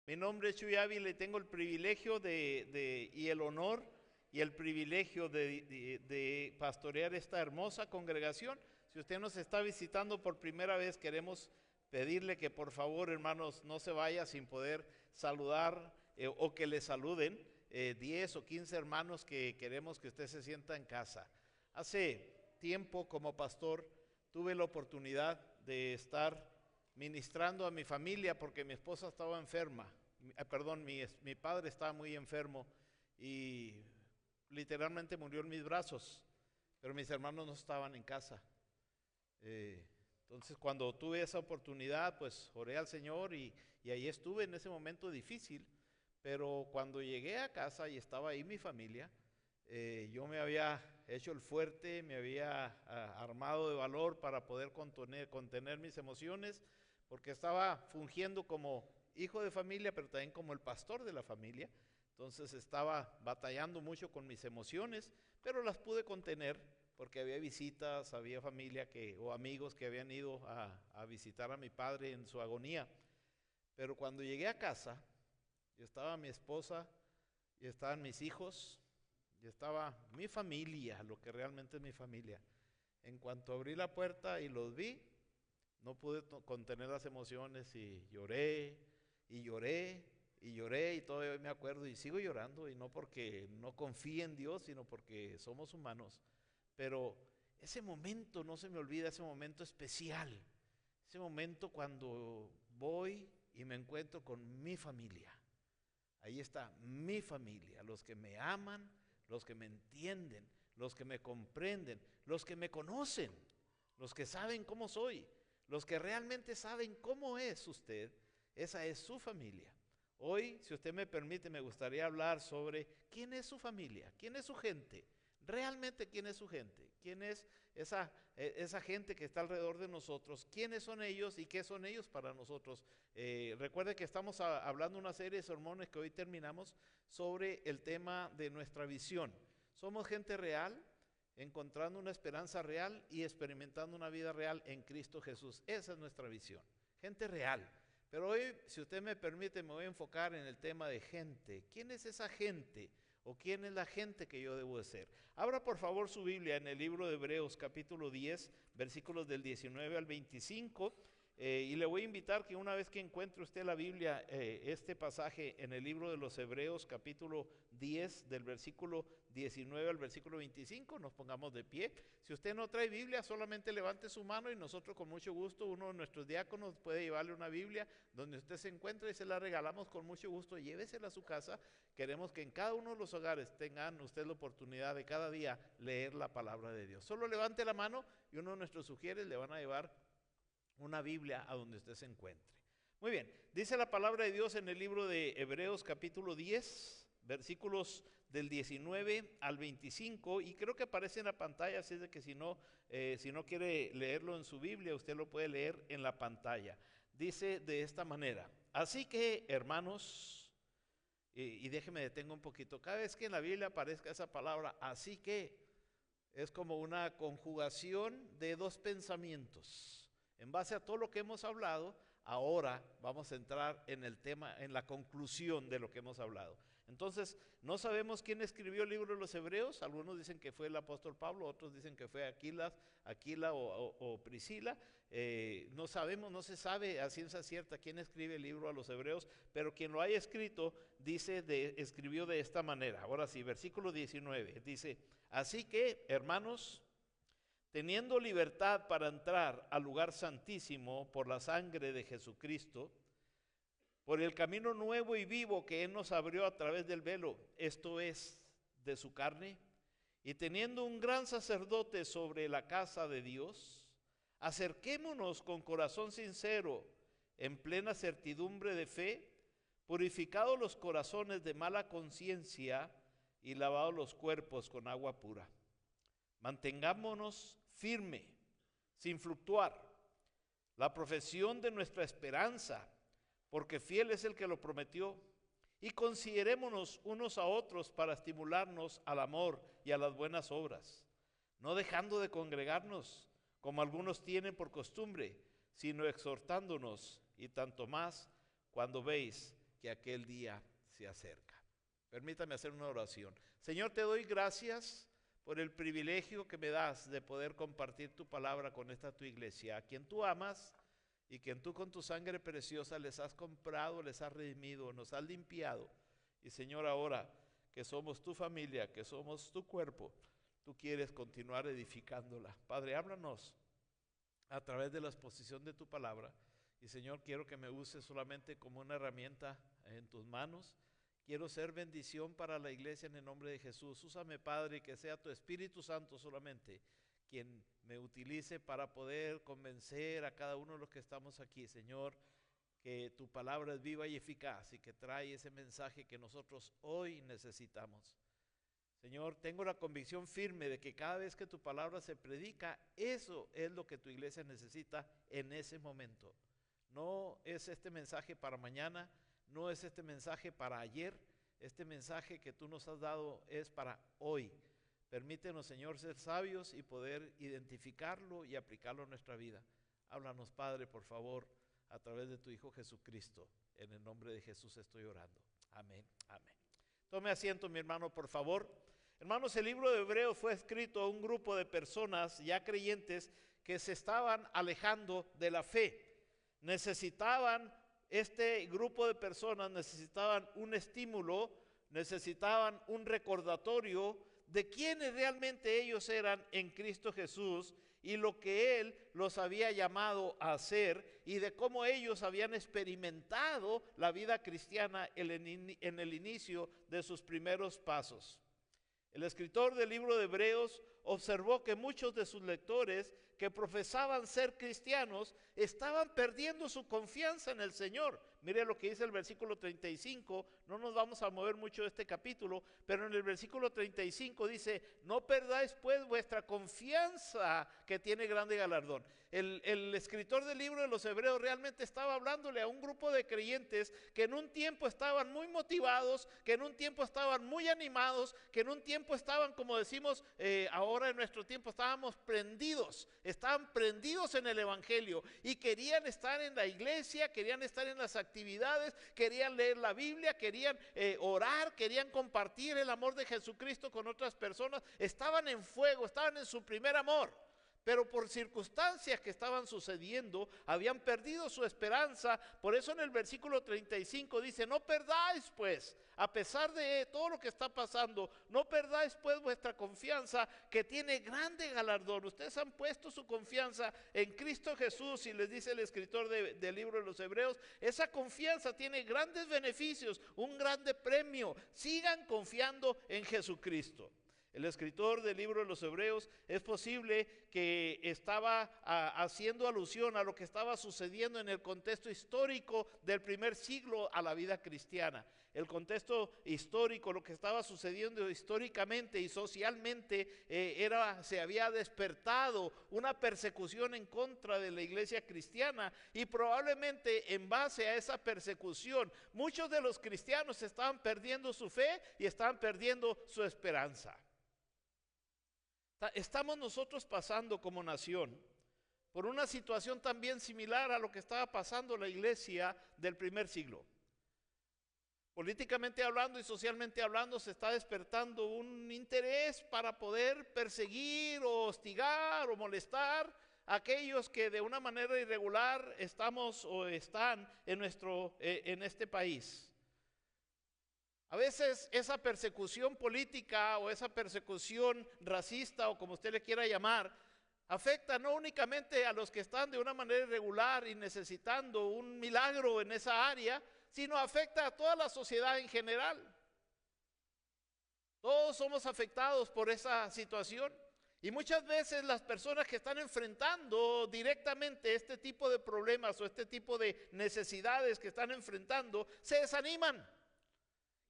Mi nombre es Chuy Ávila y tengo el privilegio y el honor y el privilegio de pastorear esta hermosa congregación. Si usted nos está visitando por primera vez, queremos pedirle que por favor, hermanos, no se vaya sin poder saludar o que le saluden 10 o 15 hermanos que queremos que usted se sienta en casa. Hace tiempo como pastor tuve la oportunidad de estar ministrando a mi familia porque mi esposa estaba enferma, perdón, mi padre estaba muy enfermo y literalmente murió en mis brazos, pero mis hermanos no estaban en casa. Entonces cuando tuve esa oportunidad, pues oré al Señor y ahí estuve en ese momento difícil, pero cuando llegué a casa y estaba ahí mi familia, yo me había hecho el fuerte, me había armado de valor para poder contener mis emociones, porque estaba fungiendo como hijo de familia, pero también como el pastor de la familia. Entonces estaba batallando mucho con mis emociones, pero las pude contener porque había visitas, había familia o amigos que habían ido a visitar a mi padre en su agonía. Pero cuando llegué a casa, y estaba mi esposa, y estaban mis hijos, y estaba mi familia, lo que realmente es mi familia. En cuanto abrí la puerta y los vi, no pude contener las emociones y lloré y lloré y lloré y todavía me acuerdo y sigo llorando, y no porque no confíe en Dios, sino porque somos humanos. Pero ese momento no se me olvida, ese momento especial, ese momento cuando voy y me encuentro con mi familia. Ahí está mi familia, los que me aman, los que me entienden, los que me comprenden, los que me conocen, los que saben cómo soy, los que realmente saben cómo es usted. Esa es su familia. Hoy, si usted me permite, me gustaría hablar sobre quién es su familia, quién es su gente, realmente quién es su gente, quién es esa gente que está alrededor de nosotros, quiénes son ellos y qué son ellos para nosotros. Recuerde que estamos hablando una serie de sermones que hoy terminamos sobre el tema de nuestra visión. Somos gente real, encontrando una esperanza real y experimentando una vida real en Cristo Jesús. Esa es nuestra visión, gente real. Pero hoy, si usted me permite, me voy a enfocar en el tema de gente. ¿Quién es esa gente? ¿O quién es la gente que yo debo de ser? Abra por favor su Biblia en el libro de Hebreos capítulo 10, versículos del 19 al 25. Y le voy a invitar que una vez que encuentre usted la Biblia, este pasaje en el libro de los Hebreos capítulo 10 del versículo 19 al versículo 25, nos pongamos de pie. Si usted no trae Biblia, solamente levante su mano y nosotros con mucho gusto, uno de nuestros diáconos puede llevarle una Biblia donde usted se encuentre y se la regalamos con mucho gusto. Llévesela a su casa. Queremos que en cada uno de los hogares tengan usted la oportunidad de cada día leer la palabra de Dios. Solo levante la mano y uno de nuestros sugieres le van a llevar una Biblia a donde usted se encuentre. Muy bien, dice la palabra de Dios en el libro de Hebreos capítulo 10, versículos del 19 al 25, y creo que aparece en la pantalla, así es de que si no quiere leerlo en su Biblia, usted lo puede leer en la pantalla. Dice de esta manera: así que, hermanos, y déjeme detengo un poquito, cada vez que en la Biblia aparezca esa palabra, así que, es como una conjugación de dos pensamientos. En base a todo lo que hemos hablado, ahora vamos a entrar en el tema, en la conclusión de lo que hemos hablado. Entonces, no sabemos quién escribió el libro de los Hebreos. Algunos dicen que fue el apóstol Pablo, otros dicen que fue Aquila o Priscila. No sabemos, no se sabe a ciencia cierta quién escribe el libro a los Hebreos, pero quien lo haya escrito escribió de esta manera. Ahora sí, versículo 19, dice: así que, hermanos, teniendo libertad para entrar al lugar santísimo por la sangre de Jesucristo, por el camino nuevo y vivo que Él nos abrió a través del velo, esto es, de su carne, y teniendo un gran sacerdote sobre la casa de Dios, acerquémonos con corazón sincero, en plena certidumbre de fe, purificados los corazones de mala conciencia y lavados los cuerpos con agua pura. Mantengámonos firme, sin fluctuar, la profesión de nuestra esperanza, porque fiel es el que lo prometió. Y considerémonos unos a otros para estimularnos al amor y a las buenas obras, no dejando de congregarnos, como algunos tienen por costumbre, sino exhortándonos, y tanto más cuando veis que aquel día se acerca. Permítame hacer una oración. Señor, te doy gracias por el privilegio que me das de poder compartir tu palabra con esta tu iglesia, a quien tú amas y quien tú con tu sangre preciosa les has comprado, les has redimido, nos has limpiado. Y Señor, ahora que somos tu familia, que somos tu cuerpo, tú quieres continuar edificándola. Padre, háblanos a través de la exposición de tu palabra. Y Señor, quiero que me uses solamente como una herramienta en tus manos. Quiero ser bendición para la iglesia en el nombre de Jesús. Úsame, Padre, y que sea tu Espíritu Santo solamente quien me utilice para poder convencer a cada uno de los que estamos aquí. Señor, que tu palabra es viva y eficaz y que trae ese mensaje que nosotros hoy necesitamos. Señor, tengo la convicción firme de que cada vez que tu palabra se predica, eso es lo que tu iglesia necesita en ese momento. No es este mensaje para mañana, no es este mensaje para ayer, este mensaje que tú nos has dado es para hoy. Permítenos, Señor, ser sabios y poder identificarlo y aplicarlo en nuestra vida. Háblanos, Padre, por favor, a través de tu Hijo Jesucristo. En el nombre de Jesús estoy orando. Amén, amén. Tome asiento, mi hermano, por favor. Hermanos, el libro de Hebreos fue escrito a un grupo de personas ya creyentes que se estaban alejando de la fe. Este grupo de personas necesitaban un estímulo, necesitaban un recordatorio de quiénes realmente ellos eran en Cristo Jesús y lo que Él los había llamado a hacer y de cómo ellos habían experimentado la vida cristiana en el inicio de sus primeros pasos. El escritor del libro de Hebreos observó que muchos de sus lectores que profesaban ser cristianos estaban perdiendo su confianza en el Señor. Mire lo que dice el versículo 35, no nos vamos a mover mucho de este capítulo, pero en el versículo 35 dice, no perdáis pues vuestra confianza que tiene grande galardón. El escritor del libro de los Hebreos realmente estaba hablándole a un grupo de creyentes que en un tiempo estaban muy motivados, que en un tiempo estaban muy animados, que en un tiempo estaban, como decimos ahora en nuestro tiempo, estaban prendidos en el Evangelio y querían estar en la iglesia, querían estar en las actividades, querían leer la Biblia, querían orar, querían compartir el amor de Jesucristo con otras personas. Estaban en fuego, estaban en su primer amor. Pero por circunstancias que estaban sucediendo, habían perdido su esperanza. Por eso en el versículo 35 dice, no perdáis pues, a pesar de todo lo que está pasando, no perdáis pues vuestra confianza que tiene grande galardón. Ustedes han puesto su confianza en Cristo Jesús y les dice el escritor del libro de los Hebreos, esa confianza tiene grandes beneficios, un grande premio. Sigan confiando en Jesucristo. El escritor del libro de los Hebreos es posible que estaba haciendo alusión a lo que estaba sucediendo en el contexto histórico del primer siglo a la vida cristiana. El contexto histórico, lo que estaba sucediendo históricamente y socialmente, se había despertado una persecución en contra de la iglesia cristiana y probablemente en base a esa persecución muchos de los cristianos estaban perdiendo su fe y estaban perdiendo su esperanza. Estamos nosotros pasando como nación por una situación también similar a lo que estaba pasando la iglesia del primer siglo. Políticamente hablando y socialmente hablando se está despertando un interés para poder perseguir o hostigar o molestar a aquellos que de una manera irregular estamos o están en este país. A veces esa persecución política o esa persecución racista o como usted le quiera llamar, afecta no únicamente a los que están de una manera irregular y necesitando un milagro en esa área, sino afecta a toda la sociedad en general. Todos somos afectados por esa situación y muchas veces las personas que están enfrentando directamente este tipo de problemas o este tipo de necesidades que están enfrentando se desaniman.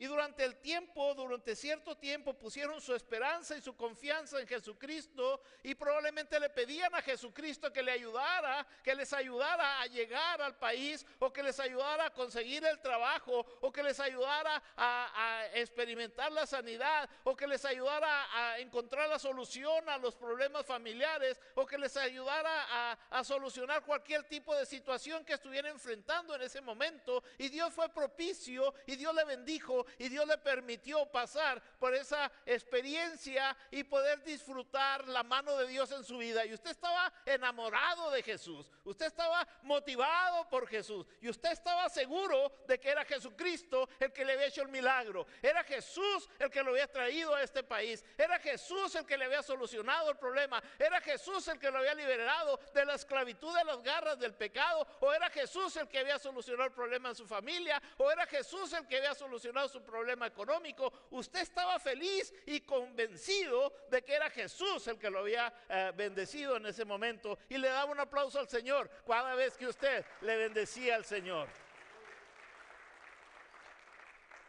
Y durante cierto tiempo pusieron su esperanza y su confianza en Jesucristo y probablemente le pedían a Jesucristo que les ayudara a llegar al país, o que les ayudara a conseguir el trabajo, o que les ayudara a experimentar la sanidad, o que les ayudara a encontrar la solución a los problemas familiares, o que les ayudara a solucionar cualquier tipo de situación que estuviera enfrentando en ese momento. Y Dios fue propicio y Dios le bendijo. Y Dios le permitió pasar por esa experiencia y poder disfrutar la mano de Dios en su vida. Y usted estaba enamorado de Jesús. Usted estaba motivado por Jesús. Y usted estaba seguro de que era Jesucristo el que le había hecho el milagro. Era Jesús el que lo había traído a este país. Era Jesús el que le había solucionado el problema. Era Jesús el que lo había liberado de la esclavitud, de las garras del pecado. O era Jesús el que había solucionado el problema en su familia. O era Jesús el que había solucionado su problema económico. Usted estaba feliz y convencido de que era Jesús el que lo había bendecido en ese momento, y le daba un aplauso al Señor cada vez que usted le bendecía al Señor.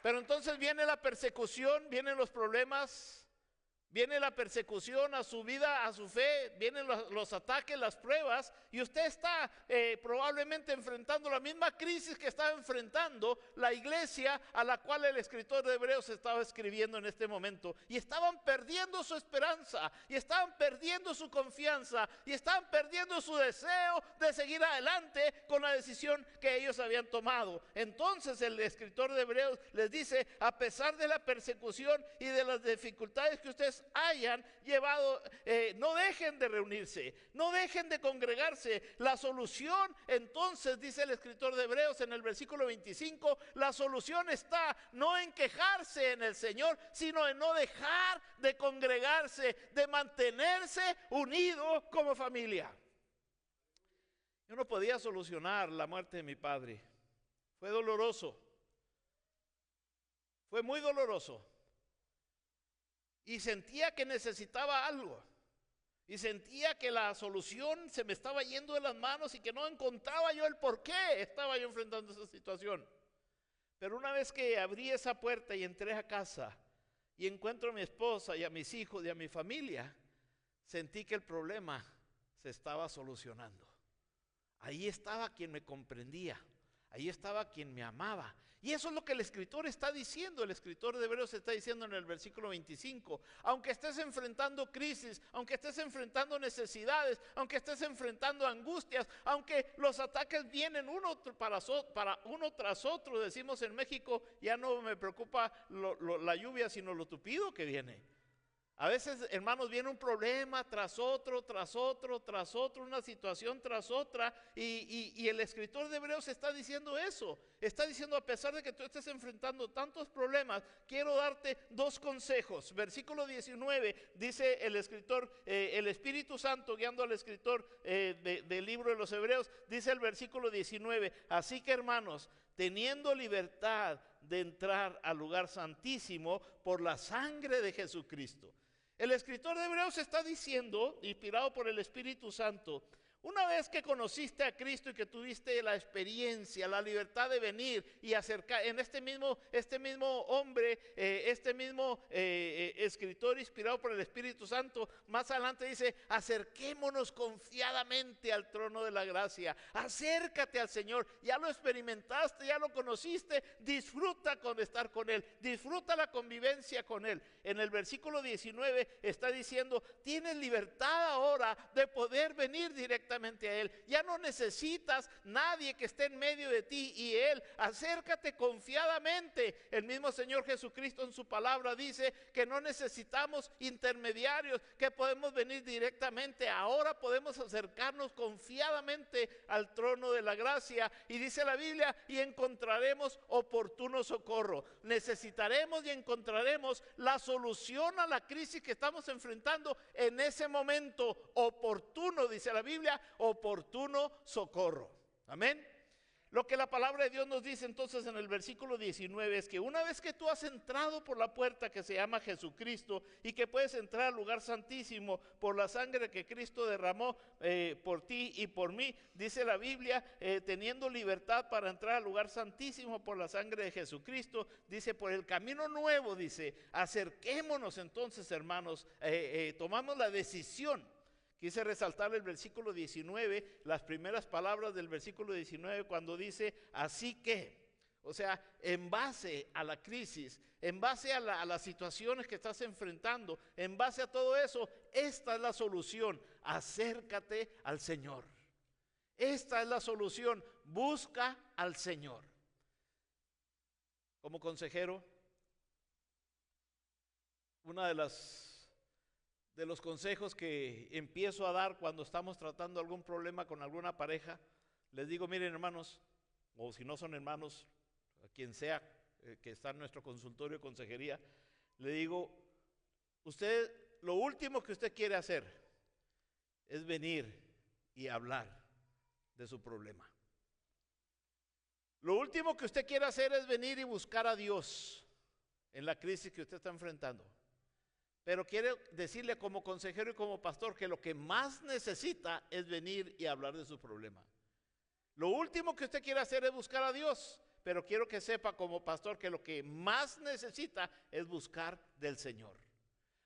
Pero entonces viene la persecución, vienen los problemas, viene la persecución a su vida, a su fe, vienen los ataques, las pruebas, y usted está probablemente enfrentando la misma crisis que estaba enfrentando la iglesia a la cual el escritor de Hebreos estaba escribiendo en este momento. Y estaban perdiendo su esperanza, y estaban perdiendo su confianza, y estaban perdiendo su deseo de seguir adelante con la decisión que ellos habían tomado. Entonces el escritor de Hebreos les dice: a pesar de la persecución y de las dificultades que ustedes hayan llevado, no dejen de reunirse, no dejen de congregarse. La solución, entonces, dice el escritor de Hebreos en el versículo 25, la solución está no en quejarse en el Señor, sino en no dejar de congregarse, de mantenerse unido como familia. Yo no podía solucionar la muerte de mi padre. Fue doloroso, fue muy doloroso. Y sentía que necesitaba algo. Y sentía que la solución se me estaba yendo de las manos y que no encontraba yo el por qué estaba yo enfrentando esa situación. Pero una vez que abrí esa puerta y entré a casa y encuentro a mi esposa y a mis hijos y a mi familia, sentí que el problema se estaba solucionando. Ahí estaba quien me comprendía. Ahí estaba quien me amaba. Y eso es lo que el escritor está diciendo. El escritor de Hebreos está diciendo en el versículo 25. Aunque estés enfrentando crisis, aunque estés enfrentando necesidades, aunque estés enfrentando angustias, aunque los ataques vienen uno tras otro, decimos en México, ya no me preocupa la lluvia, sino lo tupido que viene. A veces, hermanos, viene un problema tras otro, una situación tras otra, y el escritor de Hebreos está diciendo eso. Está diciendo: a pesar de que tú estés enfrentando tantos problemas, quiero darte dos consejos. Versículo 19, dice el escritor, el Espíritu Santo guiando al escritor del libro de los Hebreos, dice el versículo 19: así que, hermanos, teniendo libertad de entrar al lugar santísimo por la sangre de Jesucristo. El escritor de Hebreos está diciendo, inspirado por el Espíritu Santo: una vez que conociste a Cristo y que tuviste la experiencia, la libertad de venir y acercar, en este mismo hombre, escritor inspirado por el Espíritu Santo, más adelante dice: acerquémonos confiadamente al trono de la gracia. Acércate al Señor, ya lo experimentaste, ya lo conociste, disfruta con estar con Él, disfruta la convivencia con Él. En el versículo 19 está diciendo: tienes libertad ahora de poder venir directamente a Él. Ya no necesitas nadie que esté en medio de ti y Él. Acércate confiadamente. El mismo Señor Jesucristo en su palabra dice que no necesitamos intermediarios, que podemos venir directamente. Ahora podemos acercarnos confiadamente al trono de la gracia, y dice la Biblia: y encontraremos oportuno socorro. Necesitaremos y encontraremos la solución a la crisis que estamos enfrentando en ese momento oportuno, dice la Biblia, oportuno socorro. Amén. Lo que la palabra de Dios nos dice entonces en el versículo 19 es que una vez que tú has entrado por la puerta que se llama Jesucristo y que puedes entrar al lugar santísimo por la sangre que Cristo derramó por ti y por mí, dice la Biblia, teniendo libertad para entrar al lugar santísimo por la sangre de Jesucristo, dice por el camino nuevo, dice, acerquémonos entonces, hermanos, tomamos la decisión. Quise resaltar el versículo 19, las primeras palabras del versículo 19 cuando dice, así que, o sea, en base a la crisis, en base a las situaciones que estás enfrentando, en base a todo eso, esta es la solución, acércate al Señor. Esta es la solución, busca al Señor. Como consejero, una de los consejos que empiezo a dar cuando estamos tratando algún problema con alguna pareja, les digo, miren hermanos, o si no son hermanos, a quien sea que está en nuestro consultorio de consejería, le digo, usted, lo último que usted quiere hacer es venir y hablar de su problema. Lo último que usted quiere hacer es venir y buscar a Dios en la crisis que usted está enfrentando. Pero quiero decirle como consejero y como pastor que lo que más necesita es venir y hablar de su problema. Lo último que usted quiere hacer es buscar a Dios, pero quiero que sepa como pastor que lo que más necesita es buscar del Señor.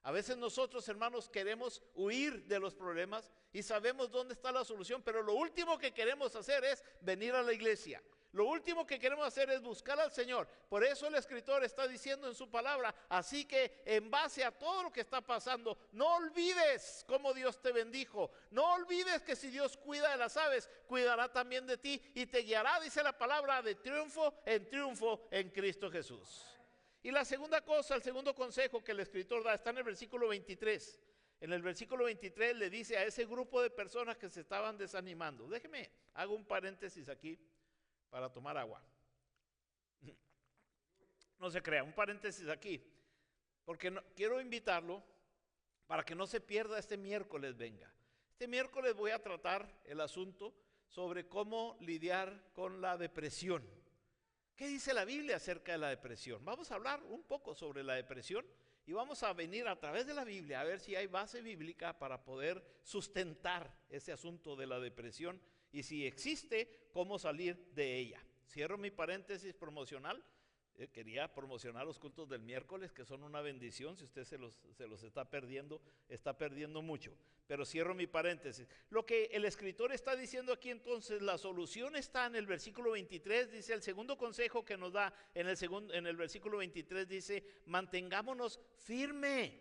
A veces nosotros, hermanos, queremos huir de los problemas y sabemos dónde está la solución, pero lo último que queremos hacer es venir a la iglesia. Lo último que queremos hacer es buscar al Señor. Por eso el escritor está diciendo en su palabra, así que en base a todo lo que está pasando, no olvides cómo Dios te bendijo. No olvides que si Dios cuida de las aves, cuidará también de ti y te guiará, dice la palabra, de triunfo en Cristo Jesús. Y la segunda cosa, el segundo consejo que el escritor da, está en el versículo 23. En el versículo 23 le dice a ese grupo de personas que se estaban desanimando. Déjeme, hago un paréntesis aquí para tomar agua. No se crea, un paréntesis aquí, porque quiero invitarlo para que no se pierda este miércoles, venga. Este miércoles voy a tratar el asunto sobre cómo lidiar con la depresión. ¿Qué dice la Biblia acerca de la depresión? Vamos a hablar un poco sobre la depresión y vamos a venir a través de la Biblia a ver si hay base bíblica para poder sustentar ese asunto de la depresión y si existe, cómo salir de ella. Cierro mi paréntesis promocional. Quería promocionar los cultos del miércoles, que son una bendición. Si usted se los está perdiendo mucho. Pero cierro mi paréntesis. Lo que el escritor está diciendo aquí entonces, la solución está en el versículo 23. Dice, el segundo consejo que nos da en el versículo 23 dice, mantengámonos firmes.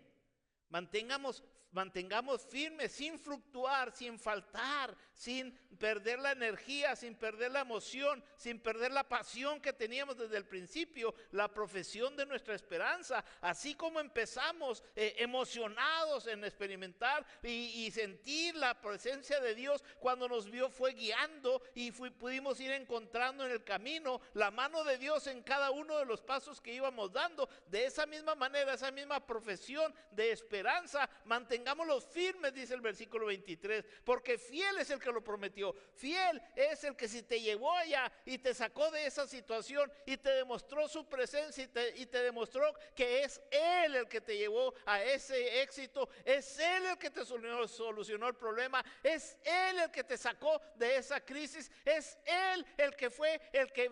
Mantengamos firmes, sin fluctuar, sin faltar, sin perder la energía, sin perder la emoción, sin perder la pasión que teníamos desde el principio, la profesión de nuestra esperanza. Así como empezamos emocionados en experimentar y sentir la presencia de Dios, cuando nos vio fue guiando y pudimos ir encontrando en el camino la mano de Dios en cada uno de los pasos que íbamos dando. De esa misma manera, esa misma profesión de esperanza, mantengámoslos firmes, dice el versículo 23, porque fiel es el que lo prometió. Fiel es el que si te llevó allá y te sacó de esa situación y te demostró su presencia y te demostró que es Él el que te llevó a ese éxito, es Él el que te solucionó el problema, es Él el que te sacó de esa crisis, es Él el que fue el que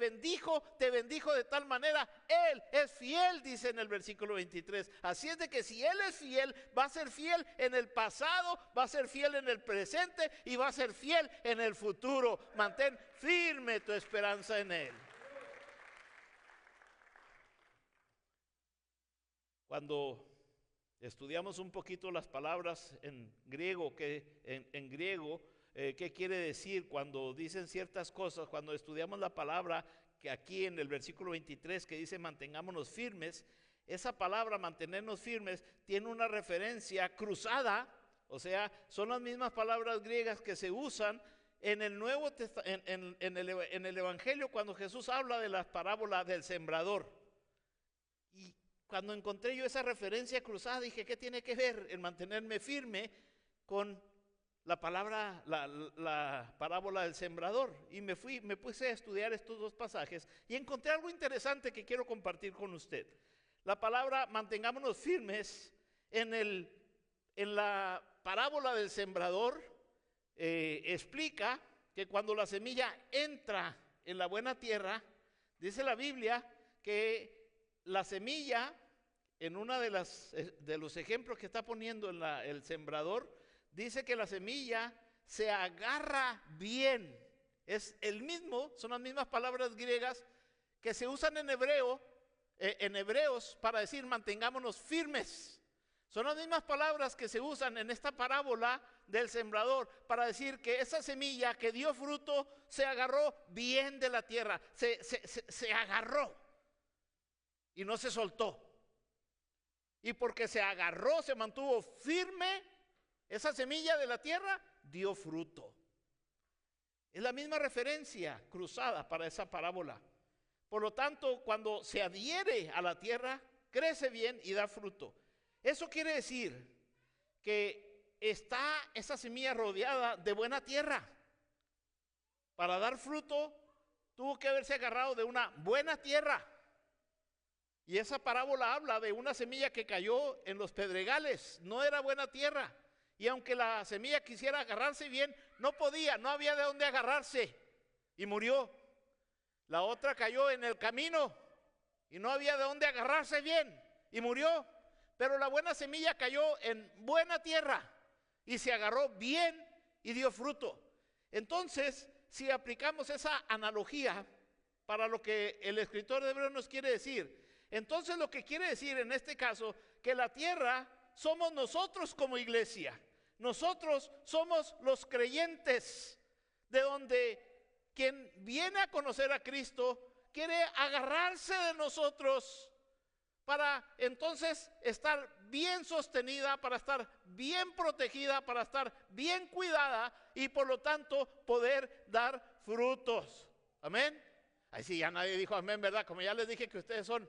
te bendijo de tal manera. Él es fiel, dice en el versículo 23. Así es de que si Él es fiel, va a ser fiel en el pasado, va a ser fiel en el presente y va a ser fiel en el futuro. Mantén firme tu esperanza en Él. Cuando estudiamos un poquito las palabras en griego, ¿qué quiere decir cuando dicen ciertas cosas? Cuando estudiamos la palabra que aquí en el versículo 23 que dice mantengámonos firmes, esa palabra mantenernos firmes tiene una referencia cruzada, o sea, son las mismas palabras griegas que se usan en el Nuevo en el Evangelio cuando Jesús habla de las parábolas del sembrador. Y cuando encontré yo esa referencia cruzada dije, ¿qué tiene que ver el mantenerme firme con la parábola del sembrador, y me puse a estudiar estos dos pasajes y encontré algo interesante que quiero compartir con usted. La palabra mantengámonos firmes en la parábola del sembrador explica que cuando la semilla entra en la buena tierra, dice la Biblia que la semilla, en una de los ejemplos que está poniendo el sembrador, dice que la semilla se agarra bien. Es el mismo, son las mismas palabras griegas que se usan en hebreos para decir mantengámonos firmes. Son las mismas palabras que se usan en esta parábola del sembrador para decir que esa semilla que dio fruto se agarró bien de la tierra, se agarró y no se soltó. Y porque se agarró, se mantuvo firme, esa semilla de la tierra dio fruto. Es la misma referencia cruzada para esa parábola. Por lo tanto, cuando se adhiere a la tierra, crece bien y da fruto. Eso quiere decir que está esa semilla rodeada de buena tierra. Para dar fruto, tuvo que haberse agarrado de una buena tierra. Y esa parábola habla de una semilla que cayó en los pedregales, no era buena tierra. Y aunque la semilla quisiera agarrarse bien, no podía, no había de dónde agarrarse y murió. La otra cayó en el camino y no había de dónde agarrarse bien y murió. Pero la buena semilla cayó en buena tierra y se agarró bien y dio fruto. Entonces, si aplicamos esa analogía para lo que el escritor de Hebreos nos quiere decir, entonces lo que quiere decir en este caso, que la tierra somos nosotros como iglesia. Nosotros somos los creyentes, de donde quien viene a conocer a Cristo quiere agarrarse de nosotros para entonces estar bien sostenida, para estar bien protegida, para estar bien cuidada y por lo tanto poder dar frutos. Amén. Ahí sí, ya nadie dijo amén, ¿verdad? Como ya les dije que ustedes son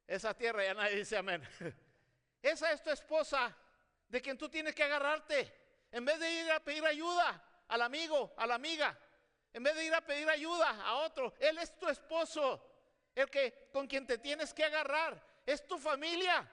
esa tierra, ya nadie dice amén. Esa es tu esposa, de quien tú tienes que agarrarte. En vez de ir a pedir ayuda al amigo, a la amiga, en vez de ir a pedir ayuda a otro, él es tu esposo, con quien te tienes que agarrar. Es tu familia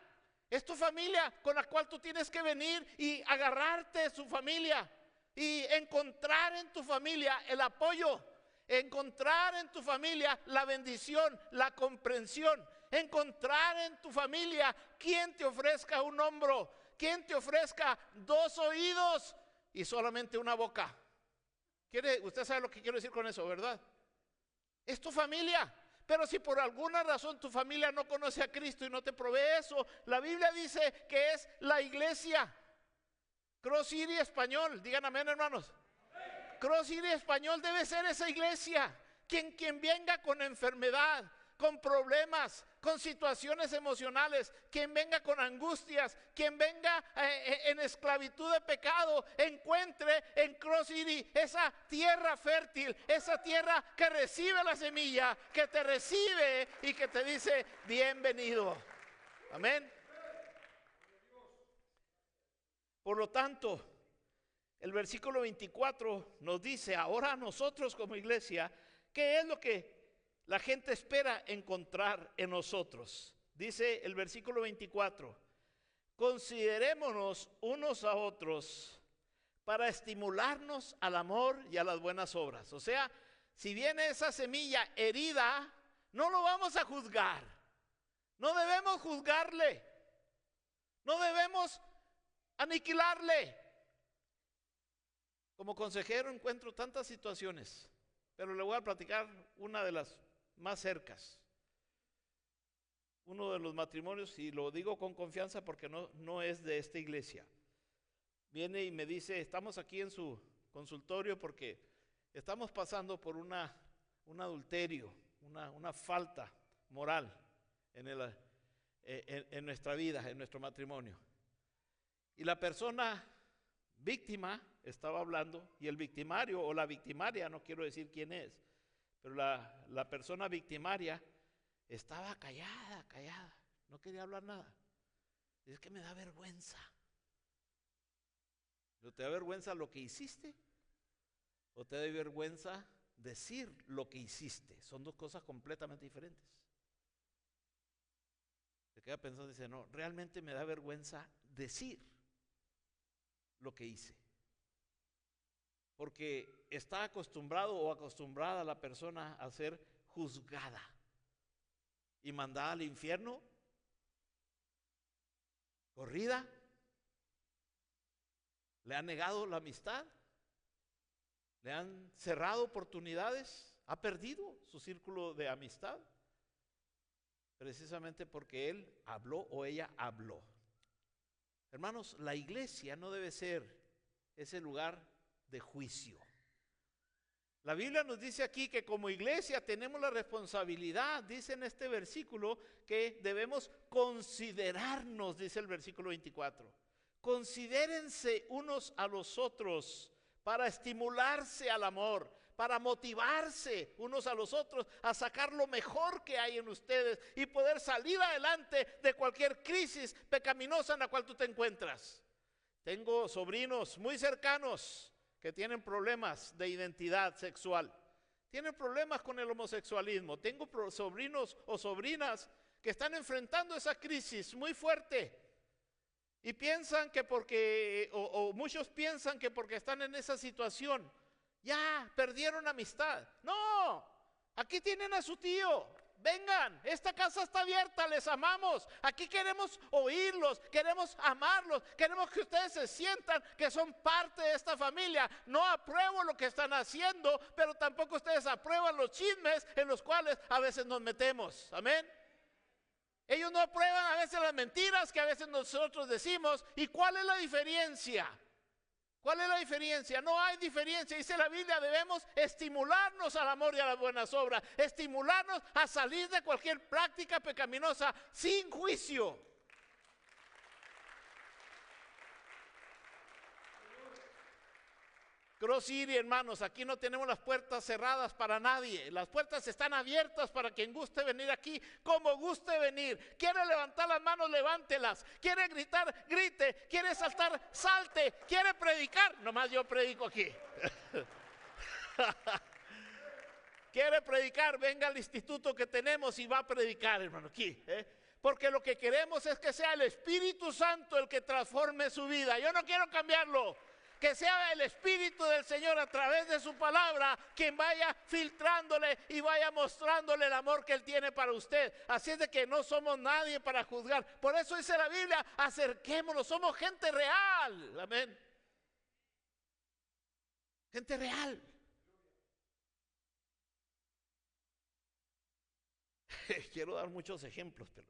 con la cual tú tienes que venir y agarrarte de su familia y encontrar en tu familia el apoyo, encontrar en tu familia la bendición, la comprensión, encontrar en tu familia quien te ofrezca un hombro, quien te ofrezca dos oídos y solamente una boca. Usted sabe lo que quiero decir con eso, ¿verdad? Es tu familia. Pero si por alguna razón tu familia no conoce a Cristo y no te provee eso, la Biblia dice que es la iglesia. Cross City Español, digan amén, hermanos. Cross City Español debe ser esa iglesia. Quien venga con enfermedad, con problemas, con situaciones emocionales, quien venga con angustias, quien venga en esclavitud de pecado, encuentre en Cross City esa tierra fértil, esa tierra que recibe la semilla, que te recibe y que te dice bienvenido. Amén. Por lo tanto, el versículo 24 nos dice, ahora nosotros como iglesia, ¿qué es lo que la gente espera encontrar en nosotros? Dice el versículo 24, considerémonos unos a otros para estimularnos al amor y a las buenas obras. O sea, si viene esa semilla herida, no lo vamos a juzgar. No debemos juzgarle. No debemos aniquilarle. Como consejero encuentro tantas situaciones, pero le voy a platicar una de las más cercas. Uno de los matrimonios, y lo digo con confianza porque no es de esta iglesia, viene y me dice, estamos aquí en su consultorio porque estamos pasando por un adulterio, una falta moral en nuestra vida, en nuestro matrimonio. Y la persona víctima estaba hablando, y el victimario o la victimaria, no quiero decir quién es, pero la persona victimaria estaba callada, no quería hablar nada. Es que me da vergüenza. ¿Te da vergüenza lo que hiciste? ¿O te da vergüenza decir lo que hiciste? Son dos cosas completamente diferentes. Se queda pensando y dice, no, realmente me da vergüenza decir lo que hice. Porque está acostumbrado o acostumbrada la persona a ser juzgada y mandada al infierno, corrida. Le han negado la amistad, le han cerrado oportunidades, ha perdido su círculo de amistad, precisamente porque él habló o ella habló. Hermanos, la iglesia no debe ser ese lugar de juicio. La Biblia nos dice aquí que como iglesia tenemos la responsabilidad, dice en este versículo, que debemos considerarnos, dice el versículo 24. Considérense unos a los otros para estimularse al amor, para motivarse unos a los otros a sacar lo mejor que hay en ustedes y poder salir adelante de cualquier crisis pecaminosa en la cual tú te encuentras. Tengo sobrinos muy cercanos que tienen problemas de identidad sexual, tienen problemas con el homosexualismo. Tengo sobrinos o sobrinas que están enfrentando esa crisis muy fuerte. Y piensan que porque, o muchos piensan que porque están en esa situación, ya perdieron amistad. No, aquí tienen a su tío. Vengan, esta casa está abierta, les amamos. Aquí queremos oírlos, queremos amarlos, queremos que ustedes se sientan que son parte de esta familia. No apruebo lo que están haciendo, pero tampoco ustedes aprueban los chismes en los cuales a veces nos metemos. Amén. Ellos no aprueban a veces las mentiras que a veces nosotros decimos. ¿Y cuál es la diferencia? ¿Cuál es la diferencia? No hay diferencia. Dice la Biblia, debemos estimularnos al amor y a las buenas obras. Estimularnos a salir de cualquier práctica pecaminosa sin juicio. Cross City, hermanos, aquí no tenemos las puertas cerradas para nadie. Las puertas están abiertas para quien guste venir aquí, como guste venir. Quiere levantar las manos, levántelas. Quiere gritar, grite. Quiere saltar, salte. Quiere predicar, nomás yo predico aquí. Quiere predicar, venga al instituto que tenemos y va a predicar, hermano, aquí. Porque lo que queremos es que sea el Espíritu Santo el que transforme su vida. Yo no quiero cambiarlo. Que sea el Espíritu del Señor a través de su palabra quien vaya filtrándole y vaya mostrándole el amor que Él tiene para usted. Así es de que no somos nadie para juzgar. Por eso dice la Biblia, acerquémonos, somos gente real. Amén. Gente real. Quiero dar muchos ejemplos, pero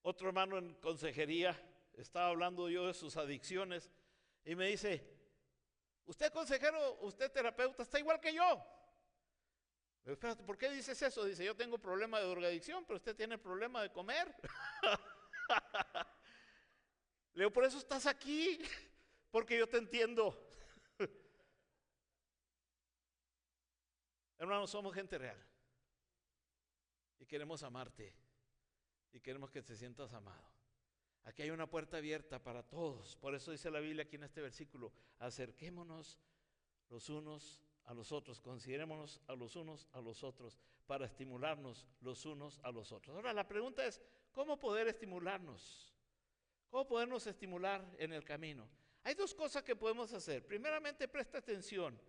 otro hermano en consejería estaba hablando yo de sus adicciones. Y me dice, usted consejero, usted terapeuta, está igual que yo. Le digo, espérate, ¿por qué dices eso? Dice, yo tengo problema de drogadicción, pero usted tiene problema de comer. Le digo, por eso estás aquí, porque yo te entiendo. Hermanos, somos gente real. Y queremos amarte. Y queremos que te sientas amado. Aquí hay una puerta abierta para todos. Por eso dice la Biblia aquí en este versículo, acerquémonos los unos a los otros, considerémonos a los unos a los otros para estimularnos los unos a los otros. Ahora la pregunta es, ¿cómo poder estimularnos? ¿Cómo podernos estimular en el camino? Hay dos cosas que podemos hacer. Primeramente, presta atención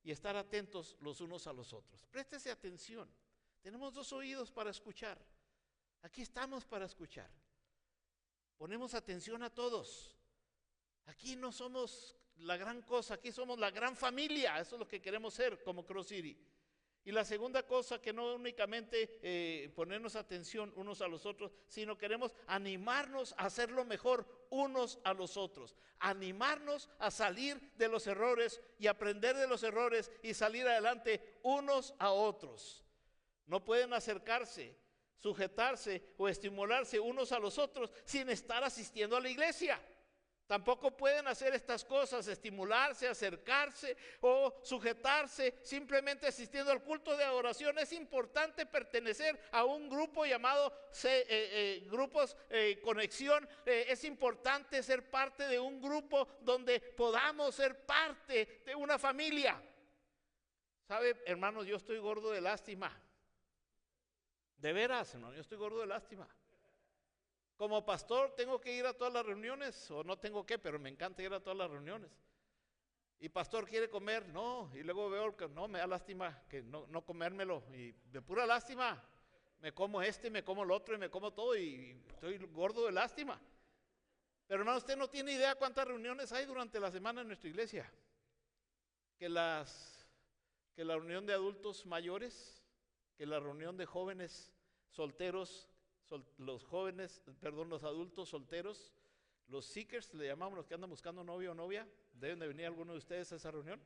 y estar atentos los unos a los otros. Préstese atención. Tenemos dos oídos para escuchar. Aquí estamos para escuchar. Ponemos atención a todos. Aquí no somos la gran cosa, aquí somos la gran familia. Eso es lo que queremos ser como Cross City. Y la segunda cosa, que no únicamente ponernos atención unos a los otros, sino queremos animarnos a hacerlo mejor unos a los otros. Animarnos a salir de los errores y aprender de los errores y salir adelante unos a otros. No pueden acercarse, sujetarse o estimularse unos a los otros sin estar asistiendo a la iglesia. Tampoco pueden hacer estas cosas, estimularse, acercarse o sujetarse simplemente asistiendo al culto de adoración. Es importante pertenecer a un grupo llamado grupos conexión. Es importante ser parte de un grupo donde podamos ser parte de una familia. ¿Sabe, hermanos? Yo estoy gordo de lástima. De veras, hermano, yo estoy gordo de lástima. Como pastor tengo que ir a todas las reuniones, o no tengo que, pero me encanta ir a todas las reuniones. Y pastor quiere comer, no, y luego veo que no, me da lástima que no comérmelo, y de pura lástima me como me como el otro y me como todo y estoy gordo de lástima. Pero hermano, usted no tiene idea cuántas reuniones hay durante la semana en nuestra iglesia. Que la reunión de adultos mayores, que la reunión de jóvenes solteros, los adultos solteros, los seekers, le llamamos, los que andan buscando novio o novia. ¿Deben de venir alguno de ustedes a esa reunión?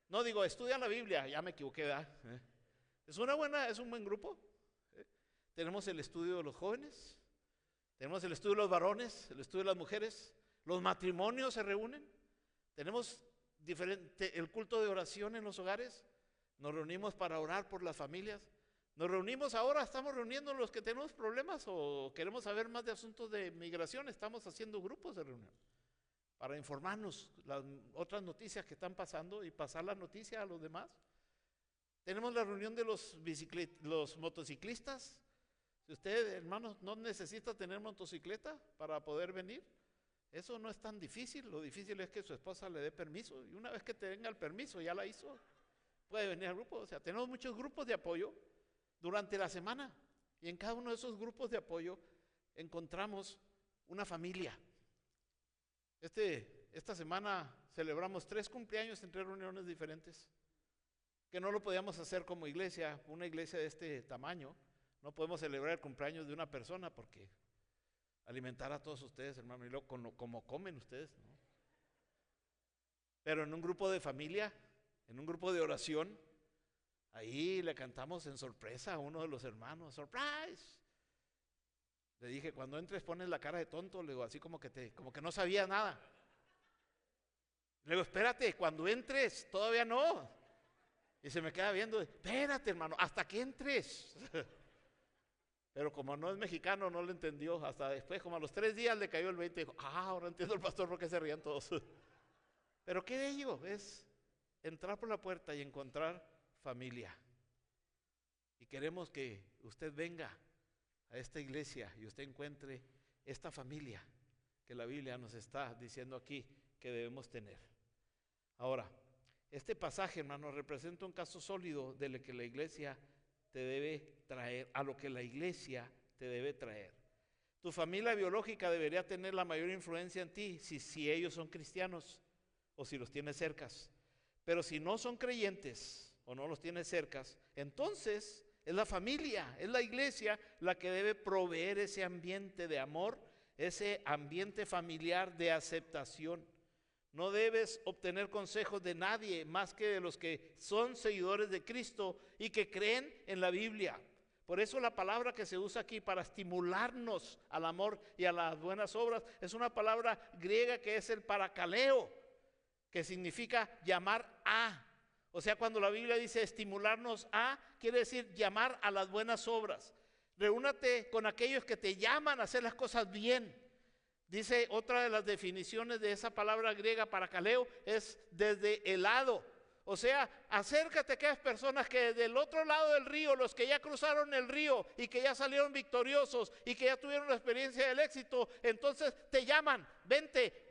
No, digo, estudian la Biblia, ya me equivoqué, ¿verdad? Es un buen grupo. Tenemos el estudio de los jóvenes, tenemos el estudio de los varones, el estudio de las mujeres, los matrimonios se reúnen, tenemos el culto de oración en los hogares, nos reunimos para orar por las familias. Nos reunimos ahora, estamos reuniendo los que tenemos problemas o queremos saber más de asuntos de migración. Estamos haciendo grupos de reunión para informarnos las otras noticias que están pasando y pasar la noticia a los demás. Tenemos la reunión de los motociclistas. Si usted, hermanos, no necesita tener motocicleta para poder venir, eso no es tan difícil. Lo difícil es que su esposa le dé permiso, y una vez que tenga el permiso, ya la hizo, puede venir al grupo. O sea, tenemos muchos grupos de apoyo durante la semana, y en cada uno de esos grupos de apoyo encontramos una familia. Esta semana celebramos 3 cumpleaños en 3 reuniones diferentes, que no lo podíamos hacer como iglesia, una iglesia de este tamaño. No podemos celebrar el cumpleaños de una persona porque alimentar a todos ustedes, hermano, y luego como comen ustedes, ¿no? Pero en un grupo de familia, en un grupo de oración, ahí le cantamos en sorpresa a uno de los hermanos, ¡surprise! Le dije, cuando entres pones la cara de tonto, le digo, así como que no sabía nada. Le digo, espérate, cuando entres, todavía no. Y se me queda viendo, espérate, hermano, hasta que entres. Pero como no es mexicano, no lo entendió. Hasta después, como a los 3 días le cayó el 20 y dijo, ahora entiendo el pastor por qué se rían todos. Pero qué bello es entrar por la puerta y encontrar familia. Y queremos que usted venga a esta iglesia y usted encuentre esta familia que la Biblia nos está diciendo aquí que debemos tener. Ahora, este pasaje, hermano, representa un caso sólido de lo que la iglesia te debe traer, a lo que la iglesia te debe traer. Tu familia biológica debería tener la mayor influencia en ti si ellos son cristianos o si los tienes cercas. Pero si no son creyentes o no los tienes cercas, entonces es la familia, es la iglesia la que debe proveer ese ambiente de amor, ese ambiente familiar de aceptación. No debes obtener consejos de nadie más que de los que son seguidores de Cristo y que creen en la Biblia. Por eso la palabra que se usa aquí para estimularnos al amor y a las buenas obras es una palabra griega que es el parakaleo, que significa llamar a. O sea, cuando la Biblia dice estimularnos a, quiere decir llamar a las buenas obras. Reúnate con aquellos que te llaman a hacer las cosas bien. Dice, otra de las definiciones de esa palabra griega parakaleo es desde el lado. O sea, acércate a aquellas personas que desde el otro lado del río, los que ya cruzaron el río y que ya salieron victoriosos y que ya tuvieron la experiencia del éxito, entonces te llaman, vente,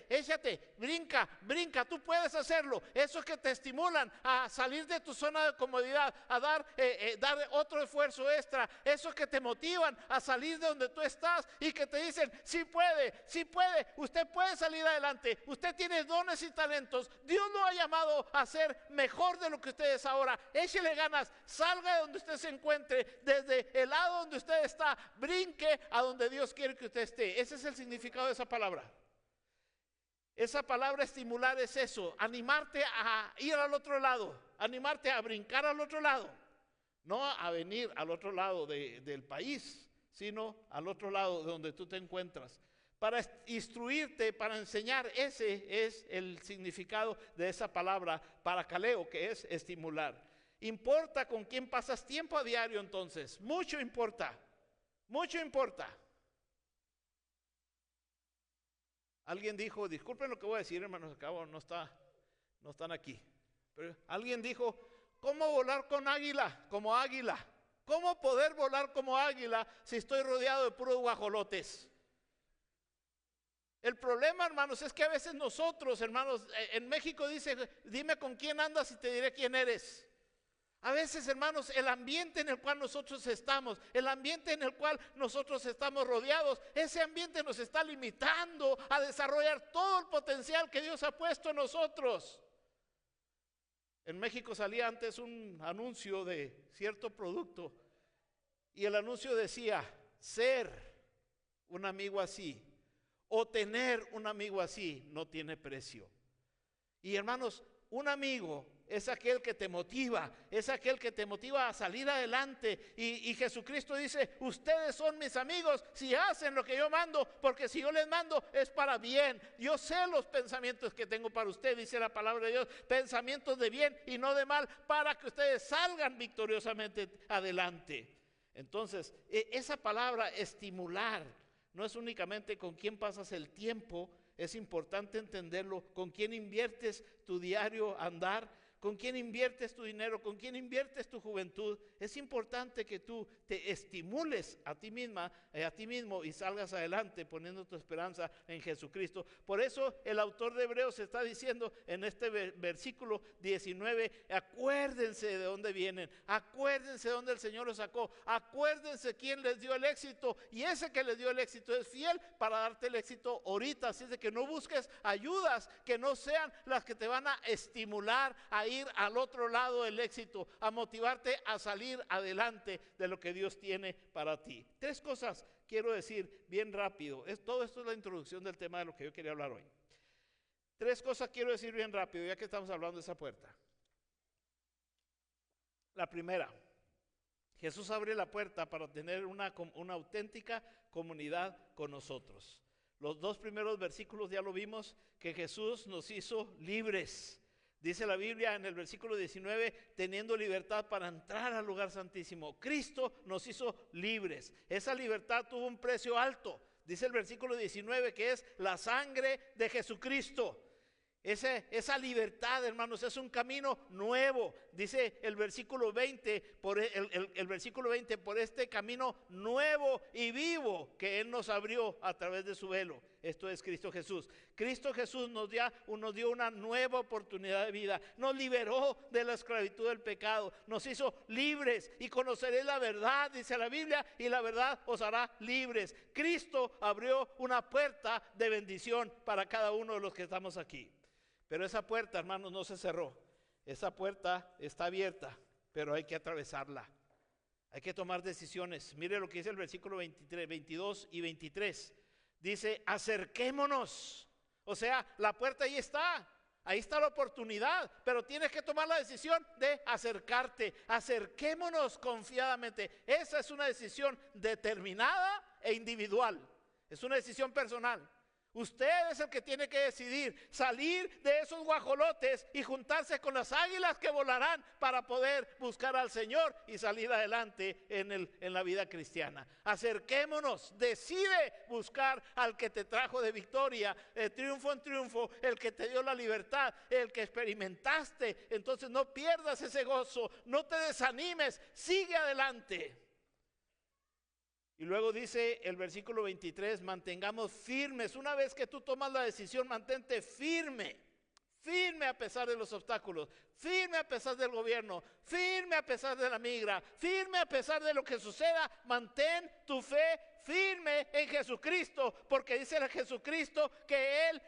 échate, brinca, tú puedes hacerlo. Esos que te estimulan a salir de tu zona de comodidad, a dar otro esfuerzo extra, esos que te motivan a salir de donde tú estás y que te dicen, sí puede, usted puede salir adelante, usted tiene dones y talentos, Dios lo ha llamado a ser mejor de lo que usted es ahora, échele ganas, salga de donde usted se encuentre, desde el lado donde usted está, brinque a donde Dios quiere que usted esté. Ese es el significado de esa palabra. Esa palabra estimular es eso, animarte a ir al otro lado, animarte a brincar al otro lado, no a venir al otro lado del país, sino al otro lado de donde tú te encuentras, para instruirte, para enseñar. Ese es el significado de esa palabra paracaleo, que es estimular. Importa con quién pasas tiempo a diario entonces. Mucho importa. Mucho importa. Alguien dijo, disculpen lo que voy a decir, hermanos, acabo, no están aquí. Pero alguien dijo, ¿cómo volar con águila? Como águila. ¿Cómo poder volar como águila si estoy rodeado de puros guajolotes? El problema, hermanos, es que a veces nosotros, hermanos, en México dice, dime con quién andas y te diré quién eres. A veces, hermanos, el ambiente en el cual nosotros estamos, el ambiente en el cual nosotros estamos rodeados, ese ambiente nos está limitando a desarrollar todo el potencial que Dios ha puesto en nosotros. En México salía antes un anuncio de cierto producto y el anuncio decía, ser un amigo así o tener un amigo así no tiene precio. Y hermanos, un amigo es aquel que te motiva, es aquel que te motiva a salir adelante. Y Jesucristo dice, ustedes son mis amigos si hacen lo que yo mando, porque si yo les mando es para bien. Yo sé los pensamientos que tengo para usted, dice la palabra de Dios, pensamientos de bien y no de mal, para que ustedes salgan victoriosamente adelante. Entonces, esa palabra estimular no es únicamente con quién pasas el tiempo, es importante entenderlo, con quién inviertes tu diario andar, con quién inviertes tu dinero, con quién inviertes tu juventud. Es importante que tú te estimules a ti misma, a ti mismo, y salgas adelante poniendo tu esperanza en Jesucristo. Por eso el autor de Hebreos está diciendo en este versículo 19, acuérdense de dónde vienen, acuérdense de dónde el Señor los sacó, acuérdense quién les dio el éxito, y ese que les dio el éxito es fiel para darte el éxito ahorita. Así es de que no busques ayudas que no sean las que te van a estimular a ir al otro lado del éxito, a motivarte a salir adelante de lo que Dios tiene para ti. 3 cosas quiero decir bien rápido. Todo esto es la introducción del tema de lo que yo quería hablar hoy. 3 cosas quiero decir bien rápido, ya que estamos hablando de esa puerta. La primera, Jesús abre la puerta para tener una auténtica comunidad con nosotros. Los 2 primeros versículos ya lo vimos, que Jesús nos hizo libres. Dice la Biblia en el versículo 19, teniendo libertad para entrar al lugar santísimo. Cristo nos hizo libres. Esa libertad tuvo un precio alto. Dice el versículo 19 que es la sangre de Jesucristo. Esa libertad, hermanos, es un camino nuevo. Dice el versículo 20, por este camino nuevo y vivo que Él nos abrió a través de su velo. Esto es Cristo Jesús. Cristo Jesús nos dio una nueva oportunidad de vida. Nos liberó de la esclavitud del pecado. Nos hizo libres y conoceréis la verdad, dice la Biblia, y la verdad os hará libres. Cristo abrió una puerta de bendición para cada uno de los que estamos aquí. Pero esa puerta, hermanos, no se cerró. Esa puerta está abierta, pero hay que atravesarla. Hay que tomar decisiones. Mire lo que dice el versículo 23, 22 y 23. Dice, acerquémonos. O sea, la puerta ahí está. Ahí está la oportunidad, pero tienes que tomar la decisión de acercarte. Acerquémonos confiadamente. Esa es una decisión determinada e individual. Es una decisión personal. Usted es el que tiene que decidir salir de esos guajolotes y juntarse con las águilas que volarán para poder buscar al Señor y salir adelante en la vida cristiana. Acerquémonos, decide buscar al que te trajo de victoria, triunfo en triunfo, el que te dio la libertad, el que experimentaste. Entonces no pierdas ese gozo, no te desanimes, sigue adelante. Y luego dice el versículo 23, mantengamos firmes. Una vez que tú tomas la decisión, mantente firme. Firme a pesar de los obstáculos, firme a pesar del gobierno, firme a pesar de la migra, firme a pesar de lo que suceda. Mantén tu fe firme en Jesucristo, porque dice el Jesucristo que Él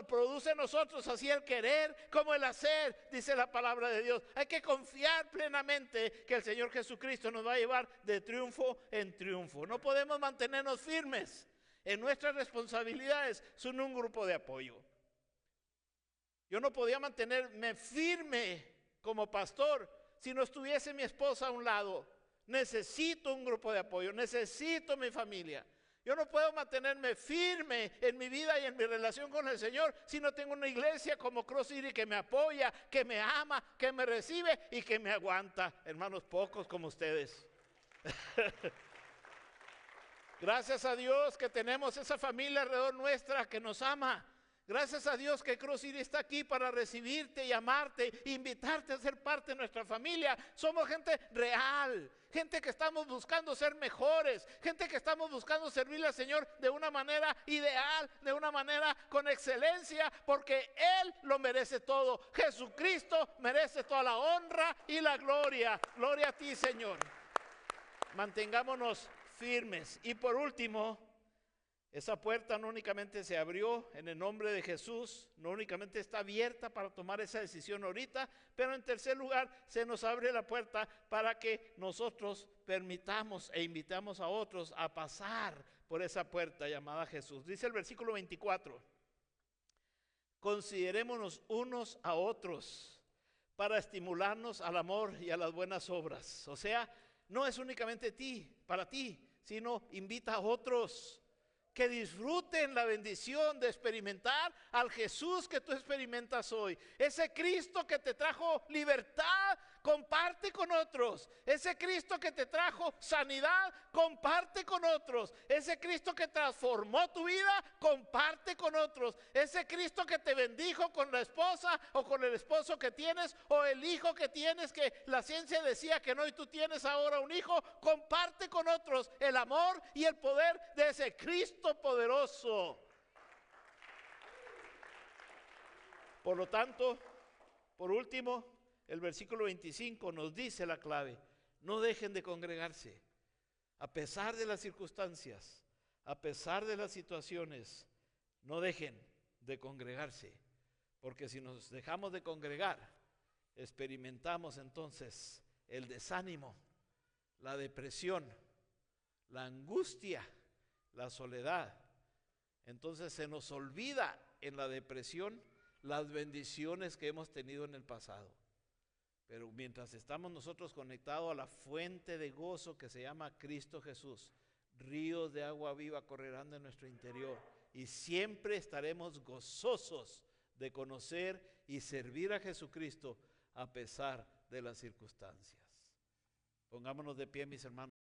produce en nosotros así el querer como el hacer, dice la palabra de Dios. Hay que confiar plenamente que el Señor Jesucristo nos va a llevar de triunfo en triunfo. No podemos mantenernos firmes en nuestras responsabilidades sin un grupo de apoyo. Yo no podía mantenerme firme como pastor si no estuviese mi esposa a un lado. Necesito un grupo de apoyo, necesito mi familia. Yo no puedo mantenerme firme en mi vida y en mi relación con el Señor si no tengo una iglesia como Cross City que me apoya, que me ama, que me recibe y que me aguanta. Hermanos, pocos como ustedes. Gracias a Dios que tenemos esa familia alrededor nuestra que nos ama. Gracias a Dios que Cross City está aquí para recibirte y amarte, invitarte a ser parte de nuestra familia. Somos gente real, gente que estamos buscando ser mejores, gente que estamos buscando servirle al Señor de una manera ideal, de una manera con excelencia, porque Él lo merece todo. Jesucristo merece toda la honra y la gloria. Gloria a ti, Señor. Mantengámonos firmes. Y por último, esa puerta no únicamente se abrió en el nombre de Jesús, no únicamente está abierta para tomar esa decisión ahorita, pero en tercer lugar se nos abre la puerta para que nosotros permitamos e invitamos a otros a pasar por esa puerta llamada Jesús. Dice el versículo 24, considerémonos unos a otros para estimularnos al amor y a las buenas obras. O sea, no es únicamente para ti, sino invita a otros que disfruten la bendición de experimentar al Jesús que tú experimentas hoy. Ese Cristo que te trajo libertad, comparte con otros. Ese Cristo que te trajo sanidad, comparte con otros. Ese Cristo que transformó tu vida, comparte con otros. Ese Cristo que te bendijo con la esposa o con el esposo que tienes o el hijo que tienes, que la ciencia decía que no y tú tienes ahora un hijo, comparte con otros el amor y el poder de ese Cristo poderoso. Por lo tanto, por último, el versículo 25 nos dice la clave: no dejen de congregarse, a pesar de las circunstancias, a pesar de las situaciones, no dejen de congregarse, porque si nos dejamos de congregar, experimentamos entonces el desánimo, la depresión, la angustia, la soledad. Entonces se nos olvida en la depresión las bendiciones que hemos tenido en el pasado. Pero mientras estamos nosotros conectados a la fuente de gozo que se llama Cristo Jesús, ríos de agua viva correrán de nuestro interior y siempre estaremos gozosos de conocer y servir a Jesucristo a pesar de las circunstancias. Pongámonos de pie, mis hermanos.